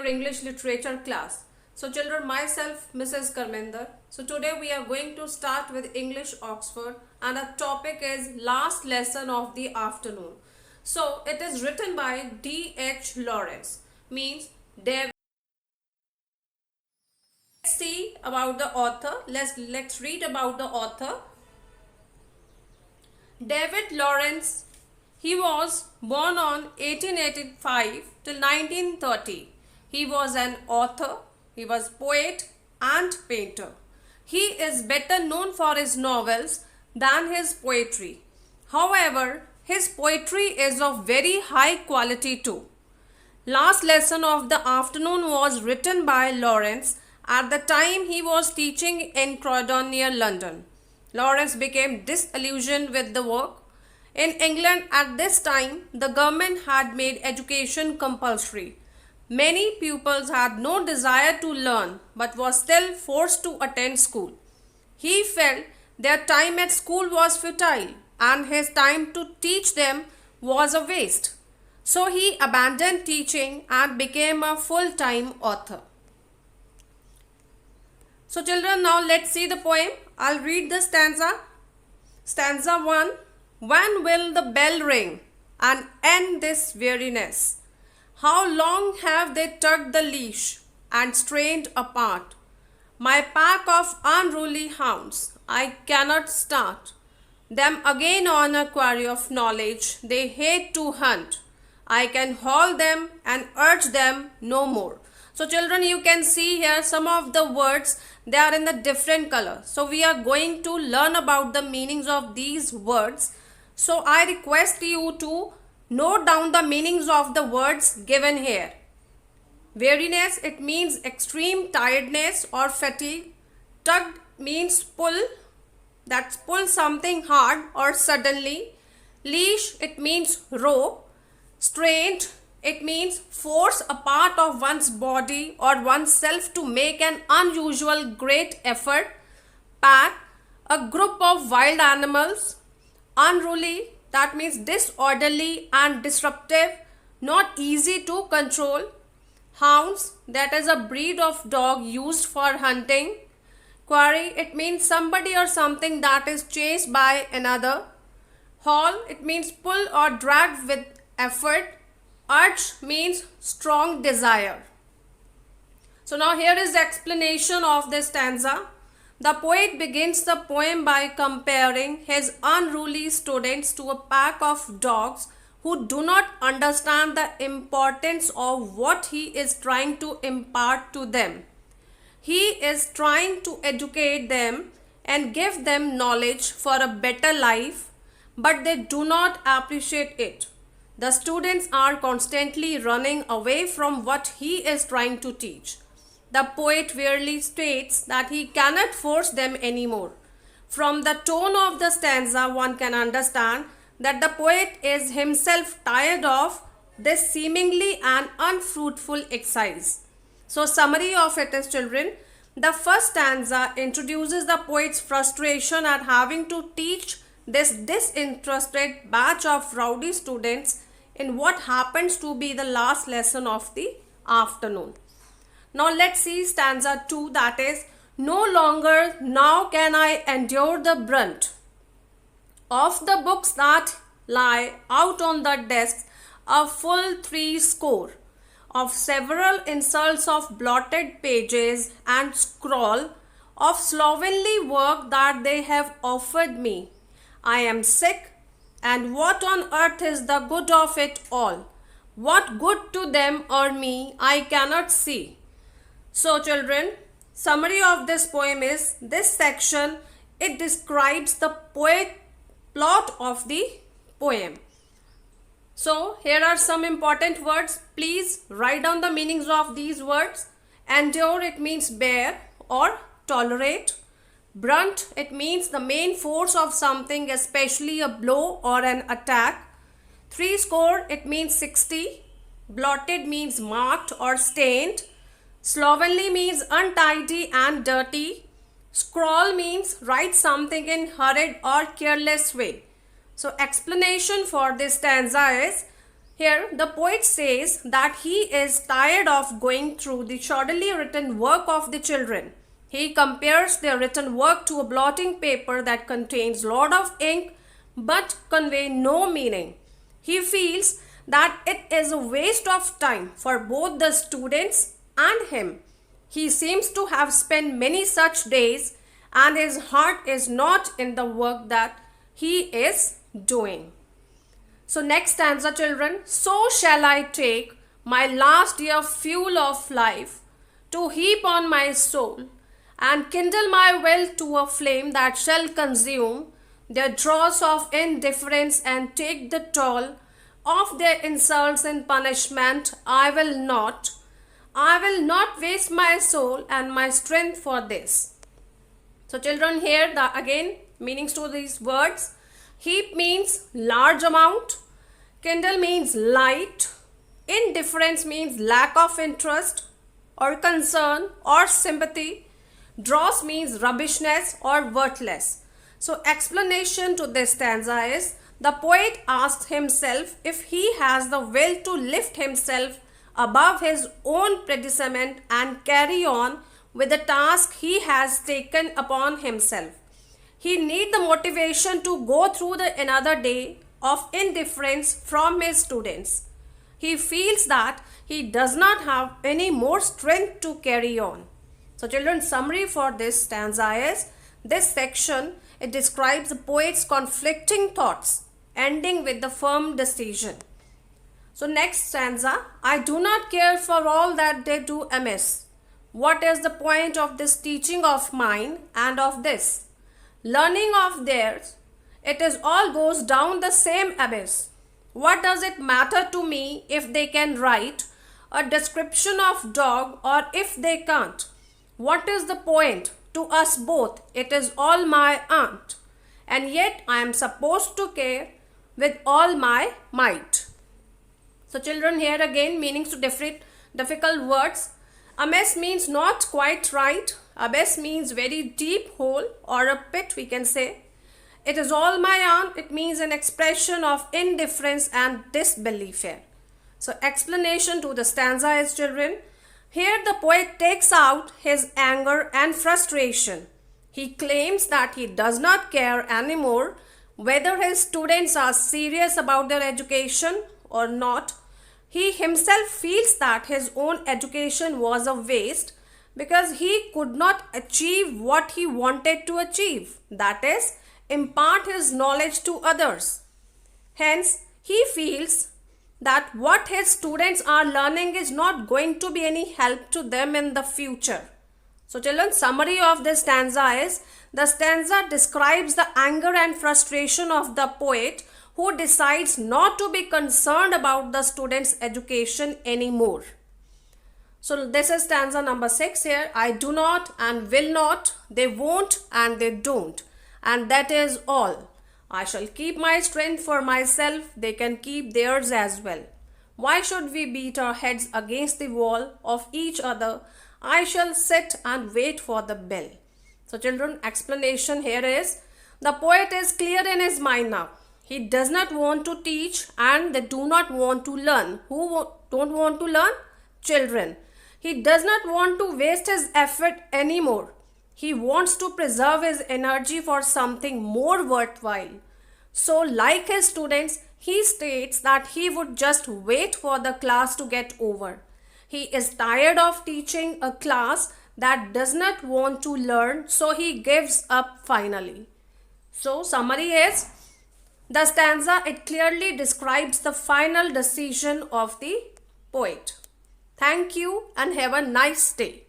your English literature class. So children, myself Mrs. Karminder. So today we are going to start with English Oxford and the topic is last lesson of the afternoon. So it is written by D.H. Lawrence, means David. Let's see about the author. Let's read about the author. David Lawrence. He was born on 1885 till 1930. He was an author, he was poet and painter. He is better known for his novels than his poetry. However, his poetry is of very high quality too. Last lesson of the afternoon was written by Lawrence at the time he was teaching in Croydon near London. Lawrence became disillusioned with the work. In England at this time, the government had made education compulsory. Many pupils had no desire to learn but were still forced to attend school. He felt their time at school was futile and his time to teach them was a waste. So he abandoned teaching and became a full-time author. So children, now let's see the poem. I'll read the stanza. Stanza 1. When will the bell ring and end this weariness? How long have they tugged the leash and strained apart? My pack of unruly hounds, I cannot start them again on a quarry of knowledge they hate to hunt. I can haul them and urge them no more. So children, you can see here some of the words, they are in the different color. So we are going to learn about the meanings of these words. So I request you to note down the meanings of the words given here. Weariness, it means extreme tiredness or fatigue. Tugged means pull, that's pull something hard or suddenly. Leash, it means rope. Strained, it means force a part of one's body or oneself to make an unusual great effort. Pack, a group of wild animals. Unruly, that means disorderly and disruptive, not easy to control. Hounds, that is a breed of dog used for hunting. Quarry, it means somebody or something that is chased by another. Haul, it means pull or drag with effort. Urge means strong desire. So now here is the explanation of this stanza. The poet begins the poem by comparing his unruly students to a pack of dogs who do not understand the importance of what he is trying to impart to them. He is trying to educate them and give them knowledge for a better life, but they do not appreciate it. The students are constantly running away from what he is trying to teach. The poet wearily states that he cannot force them anymore. From the tone of the stanza, one can understand that the poet is himself tired of this seemingly an unfruitful exercise. So summary of it is, children, the first stanza introduces the poet's frustration at having to teach this disinterested batch of rowdy students in what happens to be the last lesson of the afternoon. Now let's see stanza 2, that is, no longer now can I endure the brunt of the books that lie out on the desks, a full 60 of several insults of blotted pages and scrawl of slovenly work that they have offered me. I am sick, and what on earth is the good of it all? What good to them or me I cannot see. So children, summary of this poem is, this section, it describes the plot of the poem. So here are some important words. Please write down the meanings of these words. Endure, it means bear or tolerate. Brunt, it means the main force of something, especially a blow or an attack. 60, it means 60. Blotted means marked or stained. Slovenly means untidy and dirty. Scrawl means write something in hurried or careless way. So explanation for this stanza is, Here, the poet says that he is tired of going through the shoddily written work of the children. He compares their written work to a blotting paper that contains lot of ink but convey no meaning. He feels that it is a waste of time for both the students and him. He seems to have spent many such days and his heart is not in the work that he is doing. So next stanza, children. So shall I take my last year fuel of life to heap on my soul and kindle my will to a flame that shall consume their dross of indifference and take the toll of their insults and punishment. I will not waste my soul and my strength for this. So children, here the again meanings to these words. Heap means large amount. Kindle means light. Indifference means lack of interest or concern or sympathy. Dross means rubbishness or worthless. So explanation to this stanza is, the poet asks himself if he has the will to lift himself above his own predicament and carry on with the task he has taken upon himself. He needs the motivation to go through another day of indifference from his students. He feels that he does not have any more strength to carry on. So children, summary for this stanza is, this section, it describes the poet's conflicting thoughts, ending with the firm decision. So next stanza, I do not care for all that they do amiss. What is the point of this teaching of mine and of this learning of theirs? It is all goes down the same abyss. What does it matter to me if they can write a description of dog or if they can't? What is the point to us both? It is all my aunt. And yet I am supposed to care with all my might. So children, here again meanings to difficult words. Amiss means not quite right. Abyss means very deep hole or a pit, we can say. It is all my aunt. It means an expression of indifference and disbelief here. So explanation to the stanza is, children, here the poet takes out his anger and frustration. He claims that he does not care anymore whether his students are serious about their education or not. He himself feels that his own education was a waste because he could not achieve what he wanted to achieve, that is, impart his knowledge to others. Hence, he feels that what his students are learning is not going to be any help to them in the future. So children, summary of this stanza is, the stanza describes the anger and frustration of the poet who decides not to be concerned about the student's education anymore. So this is stanza number 6 here. I do not and will not, they won't and they don't, and that is all. I shall keep my strength for myself, they can keep theirs as well. Why should we beat our heads against the wall of each other? I shall sit and wait for the bell. So children, explanation here is, the poet is clear in his mind now. He does not want to teach and they do not want to learn. Who don't want to learn? Children. He does not want to waste his effort anymore. He wants to preserve his energy for something more worthwhile. So like his students, he states that he would just wait for the class to get over. He is tired of teaching a class that does not want to learn, so he gives up finally. So summary is, the stanza, it clearly describes the final decision of the poet. Thank you and have a nice day.